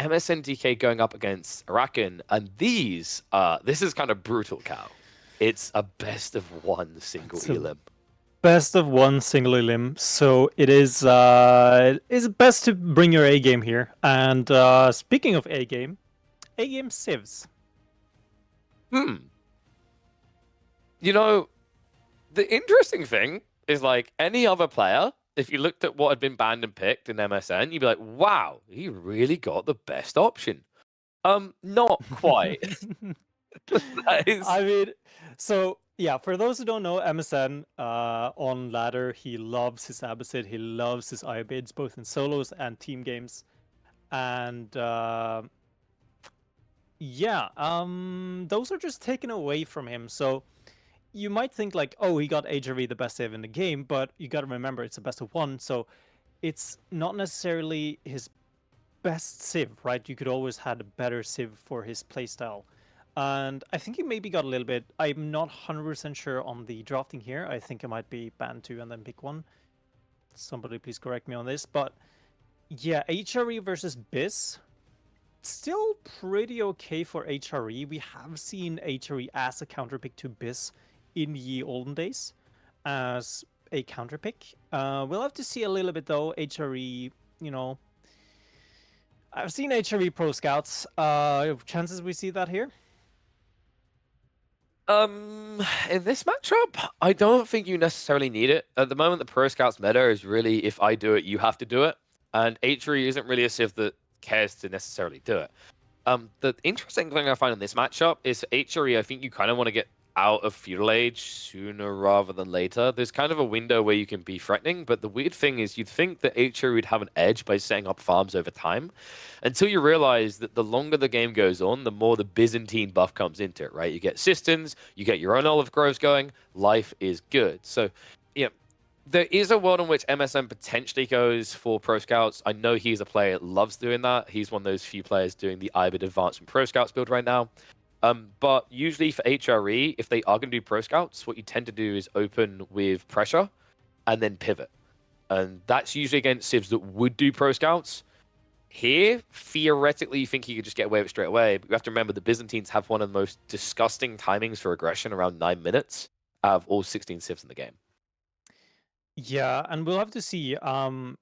Msn.dk going up against Araken, and this is kind of brutal, Cal. It's a best of one single It's a elim. best of one single elim, so it is best to bring your A game here. And speaking of A game civs. You know, the interesting thing is like any other player, if you looked at what had been banned and picked in MSN, you'd be like, wow, he really got the best option. Not quite. That is I mean, so yeah, for those who don't know, MSN on ladder, he loves his Abbasid, he loves his Iobids, both in solos and team games. And yeah, those are just taken away from him. So you might think like, oh, he got HRV the best save in the game, but you got to remember it's a best of one, so it's not necessarily his best civ, right? You could always had a better civ for his playstyle. And I think he maybe got a little bit. I'm not 100% sure on the drafting here. I think it might be ban 2 and then pick 1. Somebody please correct me on this. But yeah, HRE versus Biz. Still pretty okay for HRE. We have seen HRE as a counterpick to Biz in the olden days as a counterpick. We'll have to see a little bit though. HRE, you know, I've seen HRE Pro Scouts. Chances we see that here? in this matchup, I don't think you necessarily need it. At the moment, the Pro Scouts meta is really if I do it, you have to do it. And H3 isn't really a civ that cares to necessarily do it. The interesting thing I find in this matchup is H3, I think you kind of want to get out of Feudal Age sooner rather than later. There's kind of a window where you can be threatening, but the weird thing is you'd think that H3 would have an edge by setting up farms over time until you realize that the longer the game goes on, the more the Byzantine buff comes into it, right? You get Sistans, you get your own olive groves going, life is good. So, yeah, there is a world in which MSN potentially goes for Pro Scouts. I know he's a player that loves doing that. He's one of those few players doing the IBID Advancement Pro Scouts build right now. But usually for HRE, if they are going to do Pro Scouts, what you tend to do is open with pressure and then pivot. And that's usually against civs that would do Pro Scouts. Here, theoretically, you think he could just get away with it straight away. But you have to remember the Byzantines have one of the most disgusting timings for aggression, around 9 minutes out of all 16 civs in the game. Yeah, and we'll have to see. Araken,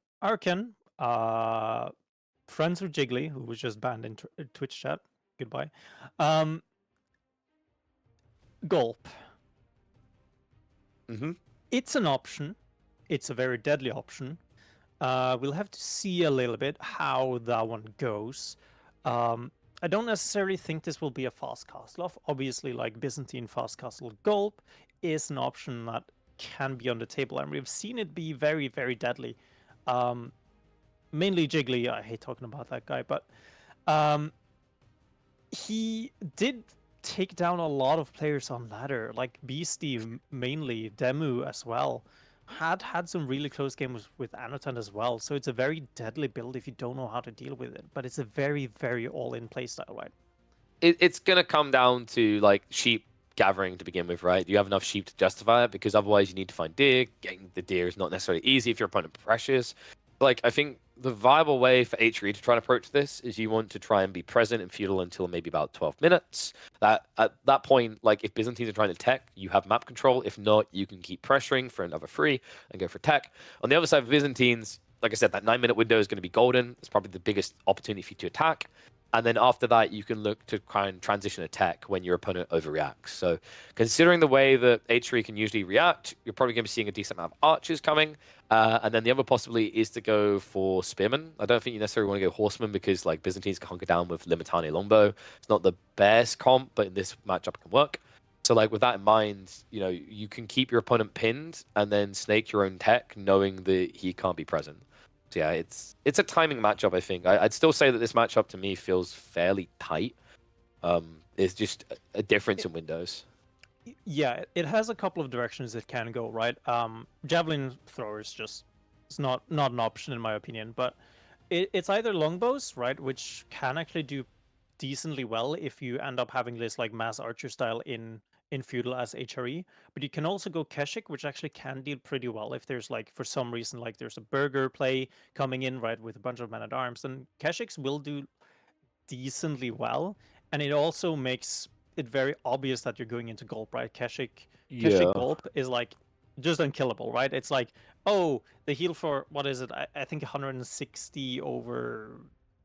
friends with Jiggly, who was just banned in Twitch chat. Goodbye. Gulp. It's an option. It's a very deadly option. We'll have to see a little bit how that one goes. I don't necessarily think this will be a fast castle off. Obviously, like Byzantine fast castle Gulp is an option that can be on the table, and we've seen it be very, very deadly. Mainly Jiggly, I hate talking about that guy, but he did take down a lot of players on ladder, like Beastie mainly, Demu as well. Had some really close games with Anotan as well, so it's a very deadly build if you don't know how to deal with it. But it's a very, very all-in playstyle, right? It's gonna come down to like sheep gathering to begin with, right? You have enough sheep to justify it, because otherwise you need to find deer. Getting the deer is not necessarily easy if your opponent pressures. Like, I think the viable way for H3 to try and approach this is you want to try and be present in feudal until maybe about 12 minutes. That at that point, like if Byzantines are trying to tech, you have map control. If not, you can keep pressuring for another free and go for tech. On the other side of Byzantines, like I said, that 9-minute window is going to be golden. It's probably the biggest opportunity for you to attack. And then after that, you can look to kind of transition attack when your opponent overreacts. So considering the way that H3 can usually react, you're probably going to be seeing a decent amount of archers coming. And then the other possibility is to go for spearmen. I don't think you necessarily want to go horsemen, because like Byzantines can hunker down with Limitane longbow. It's not the best comp, but in this matchup it can work. So like with that in mind, you know, you can keep your opponent pinned and then snake your own tech, knowing that he can't be present. So yeah, it's a timing matchup, I think. I'd still say that this matchup to me feels fairly tight. It's just a difference in windows. Yeah, it has a couple of directions it can go, right? Javelin throwers just it's not an option in my opinion, but it's either longbows, right, which can actually do decently well if you end up having this like mass archer style in feudal as HRE, but you can also go Keshik, which actually can deal pretty well if there's like for some reason like there's a burger play coming in, right, with a bunch of men at arms. Then Keshiks will do decently well, and it also makes it very obvious that you're going into gulp, right? Keshik Yeah. gulp is like just unkillable, right? It's like, oh, the heal for what is it? I think 160 over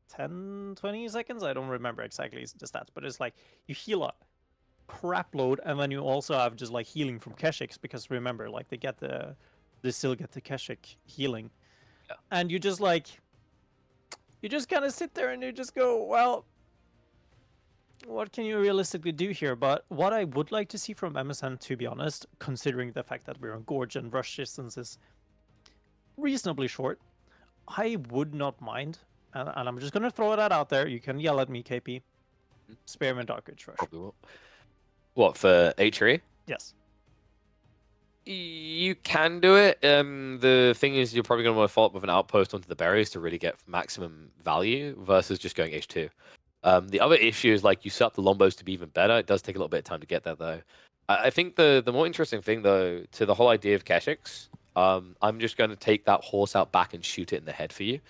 10, 20 seconds. I don't remember exactly the stats, but it's like you heal a crap load, and then you also have just like healing from Keshiks, because remember, like they still get the Keshik healing, Yeah. and you just kind of sit there and you just go, well, what can you realistically do here? But what I would like to see from Msn, to be honest, considering the fact that we're on Gorge and rush distance is reasonably short, I would not mind, and I'm just going to throw that out there. You can yell at me, KP. Spearmint Dark Age Rush. Probably will. What, for H3? Yes. You can do it. The thing is, you're probably going to want to follow up with an outpost onto the berries to really get maximum value versus just going H2. The other issue is, like, you set up the Lombos to be even better. It does take a little bit of time to get there, though. I think the more interesting thing, though, to the whole idea of Keshiks, I'm just going to take that horse out back and shoot it in the head for you.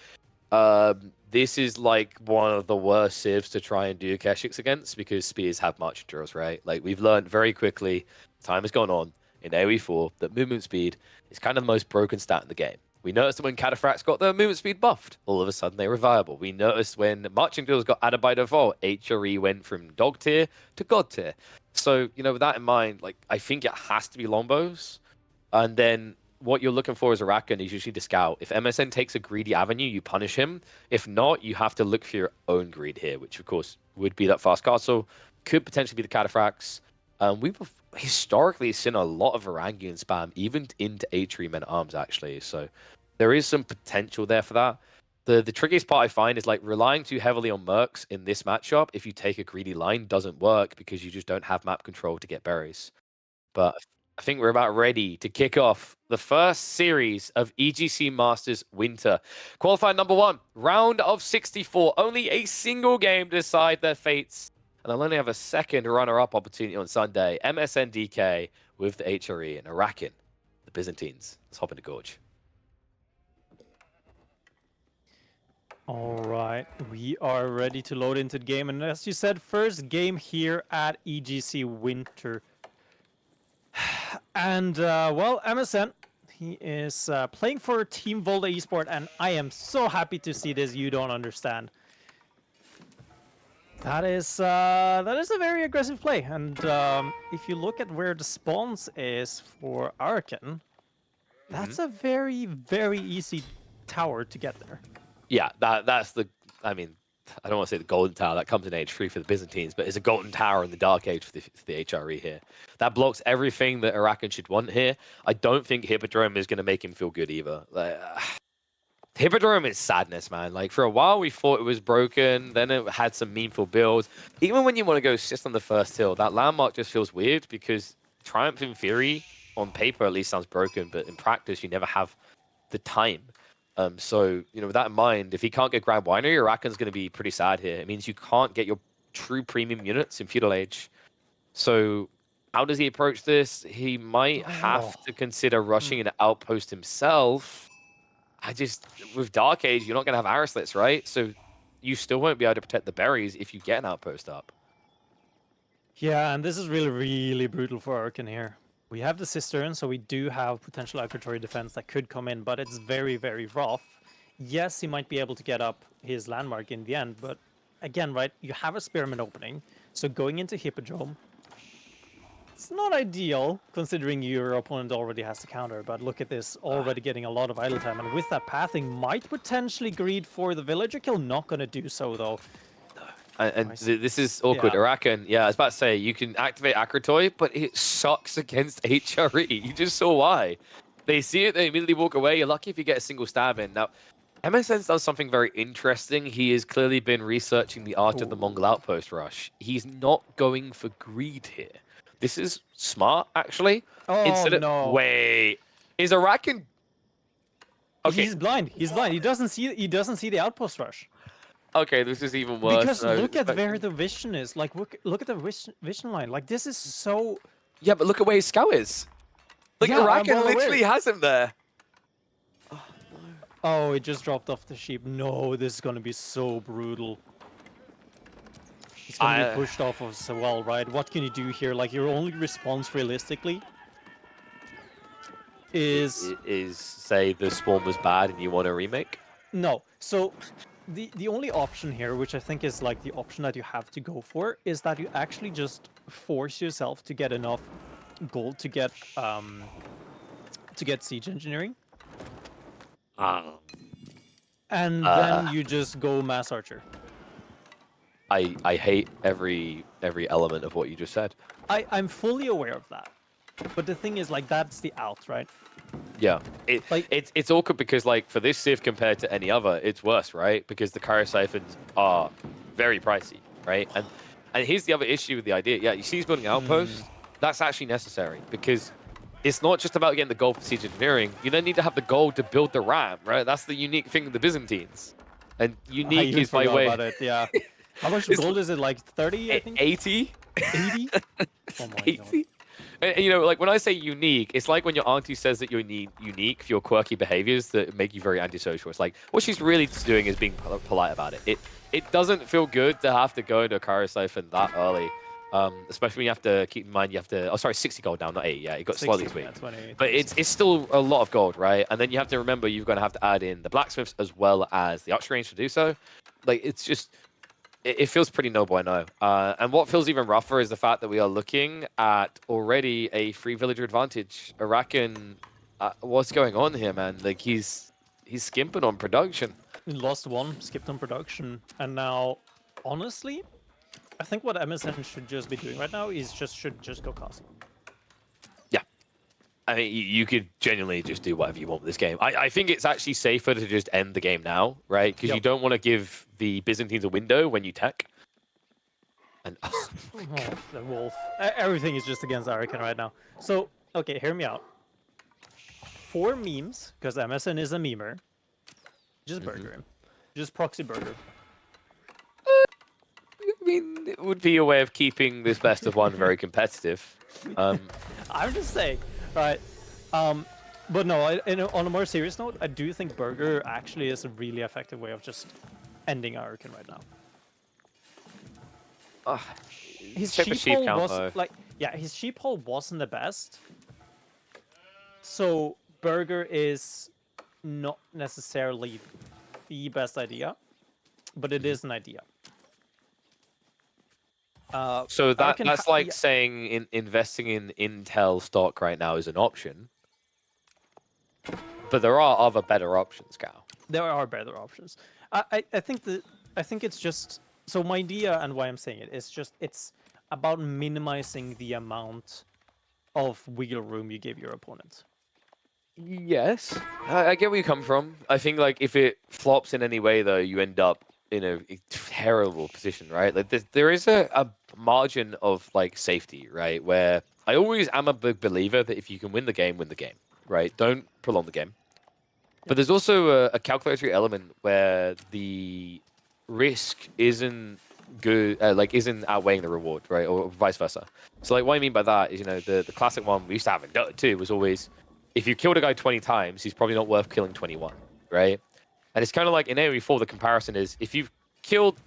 This is like one of the worst civs to try and do Keshiks against, because spears have march endurance, right? Like, we've learned very quickly, time has gone on in AoE4, that movement speed is kind of the most broken stat in the game. We noticed that when Cataphracts got their movement speed buffed, all of a sudden they were viable. We noticed when marching drills got added by default, HRE went from dog tier to god tier. So, with that in mind, like, I think it has to be Lombos. And then what you're looking for as a Araken is usually the scout. If MSN takes a greedy avenue, you punish him. If not, you have to look for your own greed here, which of course would be that fast castle, could potentially be the Cataphracts. We've historically seen a lot of Varangian spam, even into H3 men at arms, actually. So there is some potential there for that. The trickiest part I find is, like, relying too heavily on mercs in this matchup, if you take a greedy line, doesn't work because you just don't have map control to get berries. But I think we're about ready to kick off the first series of EGC Masters Winter. Qualifier number 1, round of 64. Only a single game to decide their fates. And they'll only have a second runner-up opportunity on Sunday. Msn.dk with the HRE and Araken, the Byzantines. Let's hop into Gorge. All right, we are ready to load into the game. And as you said, first game here at EGC Winter. And, well, Msn, he is playing for Team Volta Esport, and I am so happy to see this. You don't understand. That is a very aggressive play, and if you look at where the spawns is for Araken, that's a very, very easy tower to get there. Yeah, that's the... I mean, I don't want to say the golden tower. That comes in H3 for the Byzantines, but it's a golden tower in the Dark Age for the HRE here. That blocks everything that Araken should want here. I don't think Hippodrome is going to make him feel good either. Like, Hippodrome is sadness, man. Like, for a while we thought it was broken, then it had some meaningful builds. Even when you want to go assist on the first hill, that landmark just feels weird, because Triumph in theory, on paper at least, sounds broken, but in practice you never have the time. So, with that in mind, if he can't get Grand Winery, Araken's going to be pretty sad here. It means you can't get your true premium units in Feudal Age. So, how does he approach this? He might have to consider rushing an outpost himself. With Dark Age, you're not going to have Arislets, right? So, you still won't be able to protect the berries if you get an outpost up. Yeah, and this is really, really brutal for Araken here. We have the Cistern, so we do have potential accuratory defense that could come in, but it's very, very rough. Yes, he might be able to get up his landmark in the end, but again, right, you have a Spearmint opening, so going into Hippodrome, it's not ideal, considering your opponent already has the counter, but look at this, already getting a lot of idle time, and with that pathing, might potentially greed for the villager kill, not going to do so, though. And this is awkward. Yeah. Araken, yeah, I was about to say, you can activate Akratoy, but it sucks against HRE. You just saw why. They see it, they immediately walk away. You're lucky if you get a single stab in. Now, MSN does something very interesting. He has clearly been researching the art of the Mongol outpost rush. He's not going for greed here. This is smart, actually. Oh, no. Wait. Is Araken... Okay. He's blind. He's blind. He doesn't see the outpost rush. Okay, this is even worse. Because look at where the vision is. Like, look at the vision line. Like, this is so... Yeah, but look at where his scout is. Like, yeah, Araken literally has him there. Oh, no. Oh, it just dropped off the sheep. No, this is going to be so brutal. going to be pushed off of as well, right? What can you do here? Like, your only response realistically is say the spawn was bad and you want a remake. no. So the only option here, which I think is like the option that you have to go for, is that you actually just force yourself to get enough gold to get siege engineering, and then you just go mass archer. I hate every element of what you just said. I'm fully aware of that, but the thing is, like, that's the out, right? Yeah, Like- it's awkward because, like, for this civ compared to any other, it's worse, right? Because the Kyro siphons are very pricey, right? And here's the other issue with the idea. Yeah, you see he's building outposts. That's actually necessary because it's not just about getting the gold for siege engineering. You then need to have the gold to build the ram, right? That's the unique thing of the Byzantines. And unique is by way. About it, yeah. How much gold is it? Like 30, I think? 80? 80? Oh my 80? god. And, you know, like when I say unique, it's like when your auntie says that you're unique for your quirky behaviors that make you very antisocial. It's like what she's really just doing is being polite about it. It doesn't feel good to have to go into a Kyro siphon that early, especially when you have to keep in mind you have to. Oh, sorry, 60 gold now, not 80. Yeah, it got 60, slightly tweaked. yeah, 20, but it's still a lot of gold, right? And then you have to remember you're going to have to add in the blacksmiths as well as the archer range to do so. Like it's just. It feels pretty noble, I know. And what feels even rougher is the fact that we are looking at already a free villager advantage. Araken, what's going on here, man? Like he's skimping on production. We lost one, skipped on production, and now, honestly, I think what Msn should just be doing right now is should just go castle. Yeah, I mean you could genuinely just do whatever you want with this game. I think it's actually safer to just end the game now, right? Because you don't want to give the Byzantines a window when you tech. And Oh, the wolf. Everything is just against Araken right now. So, okay, hear me out. For memes, because Msn is a memer, just burger him. Just proxy burger. I mean, it would be a way of keeping this best of one very competitive. I'm just saying, right? But no, on a more serious note, I do think burger actually is a really effective way of just ending Araken right now. His check the sheep hole count, was though. like, yeah, his sheep hole wasn't the best. So burger is not necessarily the best idea, but it is an idea. So Araken that's like saying investing in Intel stock right now is an option. But there are other better options, Cal. There are better options. I think it's just, so my idea and why I'm saying it is just it's about minimizing the amount of wiggle room you give your opponent. Yes, I get where you come from. I think like if it flops in any way, though, you end up in a terrible position, right? Like there is a margin of like safety, right? Where I always am a big believer that if you can win the game, right? Don't prolong the game. But there's also a calculatory element where the risk isn't good, isn't outweighing the reward, right? Or vice versa. So like what I mean by that is, you know, the classic one we used to have in Dota 2 was always, if you killed a guy 20 times, he's probably not worth killing 21, right? And it's kind of like in AoE4, the comparison is, if you've killed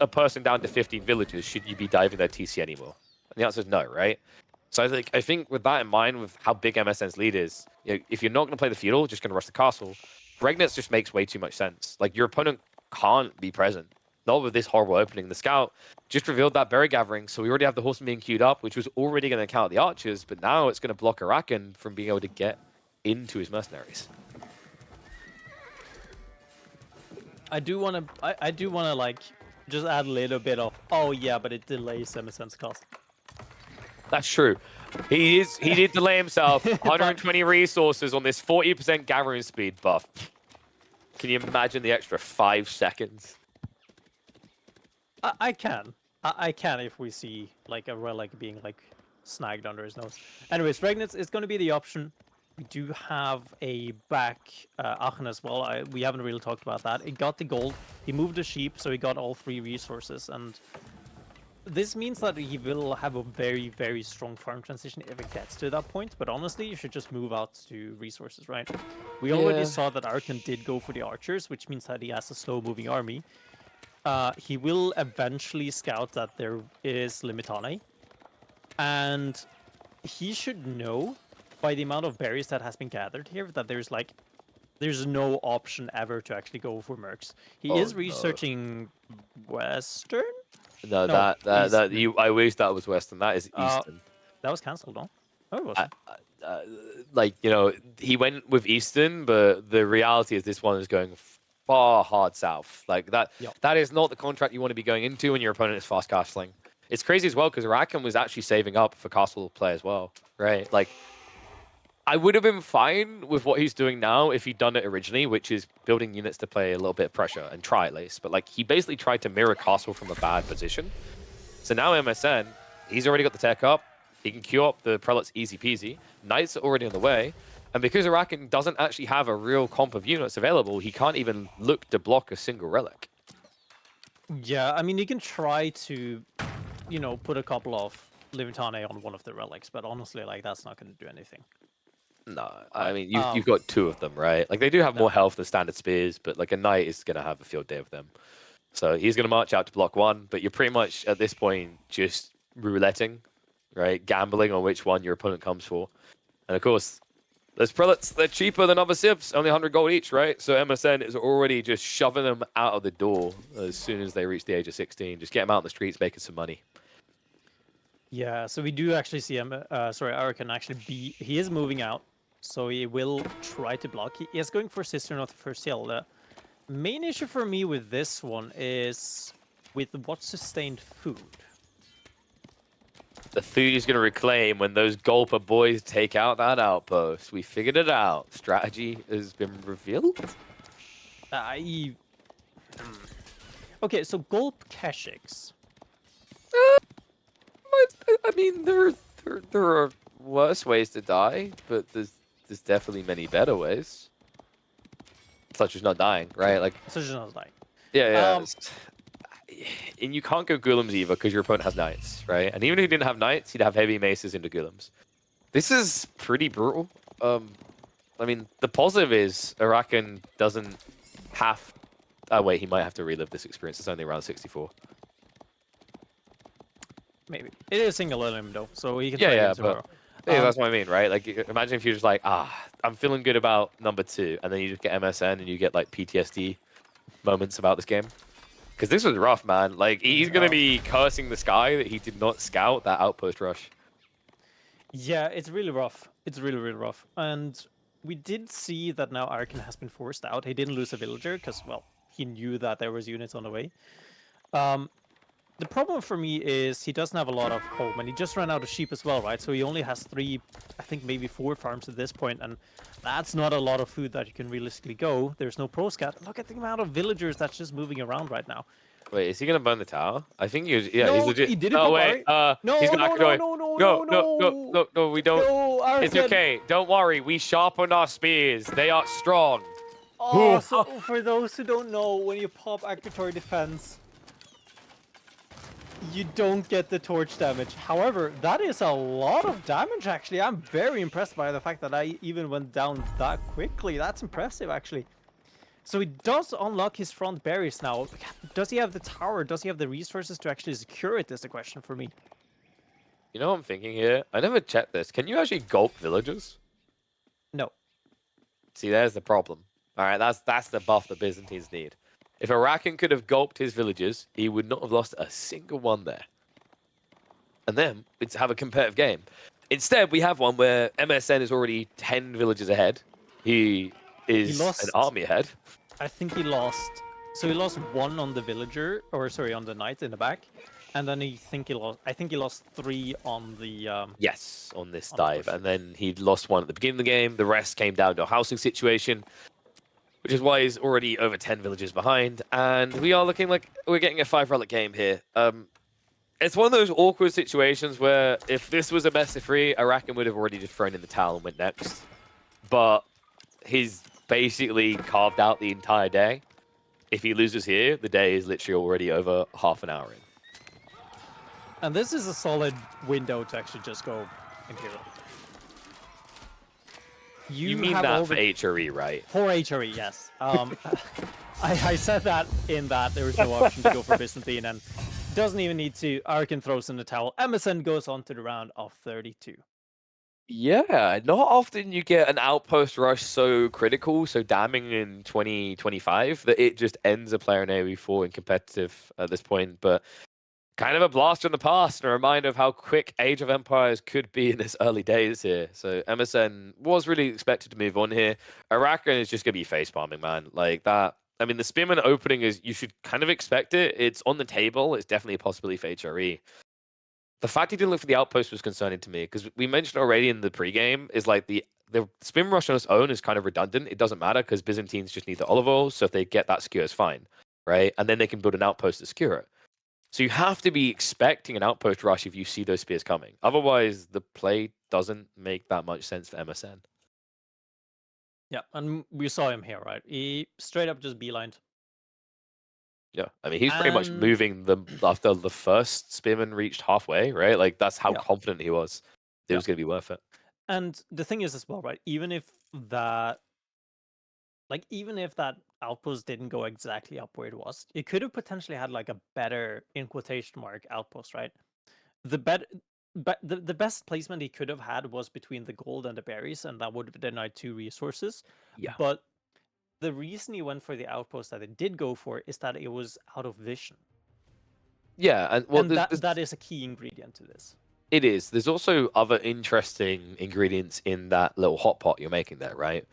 a person down to 15 villagers, should you be diving their TC anymore? And the answer is no, right? So I think with that in mind, with how big MSN's lead is, you know, if you're not going to play the feudal, just going to rush the castle, Regnitz just makes way too much sense. Like, your opponent can't be present. Not with this horrible opening. The scout just revealed that berry gathering, so we already have the horseman being queued up, which was already going to count the archers, but now it's going to block Araken from being able to get into his mercenaries. I do want to like just add a little bit of, oh yeah, but it delays MSN's cost. That's true. He did delay himself 120 resources on this 40% gathering speed buff. Can you imagine the extra 5 seconds? I can if we see like a relic being like snagged under his nose. Anyways, Regnitz is going to be the option. We do have a back Aachen as well. We haven't really talked about that. He got the gold. He moved the sheep, so he got all 3 resources. And this means that he will have a very, very strong farm transition if it gets to that point. But honestly, you should just move out to resources, right? We already saw that Araken did go for the archers, which means that he has a slow-moving army. he will eventually scout that there is Limitane, and he should know by the amount of berries that has been gathered here that there's no option ever to actually go for mercs. He is No. researching western. No, No, Eastern. I wish that was Western. That is Eastern. That was cancelled, no? Oh, it I, wasn't. like, you know, he went with Eastern, but the reality is this one is going far hard south. Like that, Yep. that is not the contract you want to be going into when your opponent is fast castling. It's crazy as well because Araken was actually saving up for castle play as well, right? Like, I would have been fine with what he's doing now if he'd done it originally, which is building units to play a little bit of pressure and try at least. But like, he basically tried to mirror castle from a bad position. So now MSN, he's already got the tech up. He can queue up the prelates easy peasy. Knights are already on the way. And because Araken doesn't actually have a real comp of units available, he can't even look to block a single relic. Yeah, I mean, you can try to, you know, put a couple of Limitane on one of the relics, but honestly, like, that's not going to do anything. No, I mean, Right, you've got two of them, right? Like, they do have no. more health than standard spears, but like a knight is going to have a field day of them. So he's going to march out to block one, but you're pretty much, at this point, just rouletting, right? Gambling on which one your opponent comes for. And of course, those prelates, they're cheaper than other civs, only 100 gold each, right? So MSN is already just shoving them out of the door as soon as they reach the age of 16. Just get them out in the streets, making some money. Yeah, so we do actually see him, Araken actually he is moving out, so he will try to block. He is going for Sister, not for Seal. The main issue for me with this one is with what sustained food. The food is going to reclaim when those Gulper boys take out that outpost. We figured it out. Strategy has been revealed. Okay, so Gulp Keshiks. I mean, there are worse ways to die, but there's definitely many better ways. Such as not dying, right? Like, Such as not dying. yeah. And you can't go Ghoulims either because your opponent has knights, right? And even if he didn't have knights, he'd have heavy maces into Ghoulims. This is pretty brutal. I mean, the positive is Araken doesn't have... Oh, wait, he might have to relive this experience. It's only around 64. Maybe. It is single element, though, so he can Yeah, try yeah, it tomorrow. Yeah, that's what I mean, right? Like, imagine if you're just like, I'm feeling good about number 2, and then you just get MSN and you get, like, PTSD moments about this game. Because this was rough, man. Like, he's going to be cursing the sky that he did not scout that outpost rush. Yeah, it's really rough. It's really, really rough. And we did see that now Araken has been forced out. He didn't lose a villager because, well, he knew that there was units on the way. The problem for me is he doesn't have a lot of home, and he just ran out of sheep as well, right? So he only has 3, I think maybe 4 farms at this point, and that's not a lot of food that you can realistically go. There's no pro scout. Look at the amount of villagers that's just moving around right now. Wait, is he gonna burn the tower? I think he was. Yeah, No, he's legit. he didn't. Oh wait, No, he's no, not no, going. no, We don't. No, It's Araken. okay. Don't worry. We sharpened our spears. They are strong. Oh, so for those who don't know, when you pop accuratory defense, you don't get the torch damage. However, that is a lot of damage, actually. I'm very impressed by the fact that I even went down that quickly. That's impressive, actually. So he does unlock his front berries now. Does he have the tower? Does he have the resources to actually secure it, is the question for me. You know what I'm thinking here? I never checked this. Can you actually gulp villagers? No. See, there's the problem. All right, that's the buff the Byzantines need. If Araken could have gulped his villagers, he would not have lost a single one there. And then we'd have a competitive game. Instead, we have one where MSN is already 10 villages ahead. He is an army ahead. I think he lost. So he lost 1 on the villager, or sorry, on the knight in the back, and then I think he lost 3 on the. Yes, on this dive, and then he lost 1 at the beginning of the game. The rest came down to a housing situation, which is why he's already over 10 villages behind. And we are looking like we're getting a 5-relic game here. It's one of those awkward situations where if this was a best of 3, Araken would have already just thrown in the towel and went next. But he's basically carved out the entire day. If he loses here, the day is literally already over half an hour in. And this is a solid window to actually just go Imperial. You mean that for HRE, right? For HRE, yes. I said that in that there was no option to go for Byzantine, and doesn't even need to. Araken throws in the towel. Msn goes on to the round of 32. Yeah, not often you get an outpost rush so critical, so damning in 2025 that it just ends a player in AoE4 in competitive at this point. But kind of a blast from the past and a reminder of how quick Age of Empires could be in its early days here. So MSN was really expected to move on here. Araken is just going to be face palming, man. Like that. I mean, the Spearman opening is, you should kind of expect it. It's on the table. It's definitely a possibility for HRE. The fact he didn't look for the outpost was concerning to me because we mentioned already in the pregame is like the spin rush on its own is kind of redundant. It doesn't matter because Byzantines just need the olive oil. So if they get that skewer, it's fine, right? And then they can build an outpost to skewer it. So you have to be expecting an outpost rush if you see those spears coming. Otherwise, the play doesn't make that much sense for MSN. Yeah, and we saw him here, right? He straight up just beelined. Yeah, I mean, he's pretty much moving them after the first spearman reached halfway, right? Like, that's how confident he was. It was going to be worth it. And the thing is as well, right? Even if that outpost didn't go exactly up where it was, it could have potentially had like a better, in quotation mark, outpost, right? The best placement he could have had was between the gold and the berries, and that would have denied 2 resources. Yeah. But the reason he went for the outpost that it did go for is that it was out of vision. Yeah, and well, that is a key ingredient to this. It is. There's also other interesting ingredients in that little hot pot you're making there, right?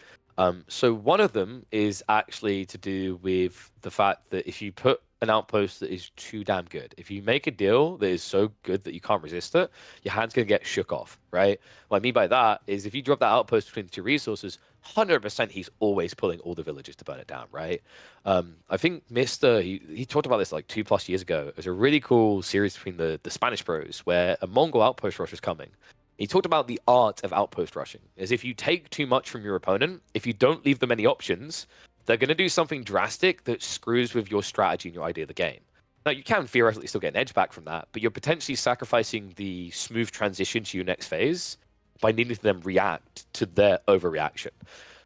So one of them is actually to do with the fact that if you put an outpost that is too damn good, if you make a deal that is so good that you can't resist it, your hand's gonna get shook off, right? What I mean by that is if you drop that outpost between the 2 resources, 100% he's always pulling all the villagers to burn it down, right? I think Mister he talked about this like 2+ years ago. It was a really cool series between the Spanish bros where a Mongol outpost rush was coming. He talked about the art of outpost rushing, as if you take too much from your opponent, if you don't leave them any options, they're going to do something drastic that screws with your strategy and your idea of the game. Now, you can theoretically still get an edge back from that, but you're potentially sacrificing the smooth transition to your next phase by needing them react to their overreaction.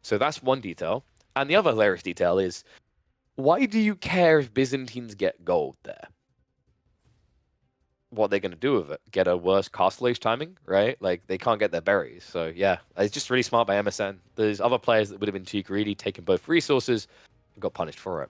So that's one detail. And the other hilarious detail is, why do you care if Byzantines get gold there? What they're going to do with it? Get a worse castle age timing, right? Like, they can't get their berries. So, yeah, it's just really smart by MSN. There's other players that would have been too greedy, taking both resources, and got punished for it.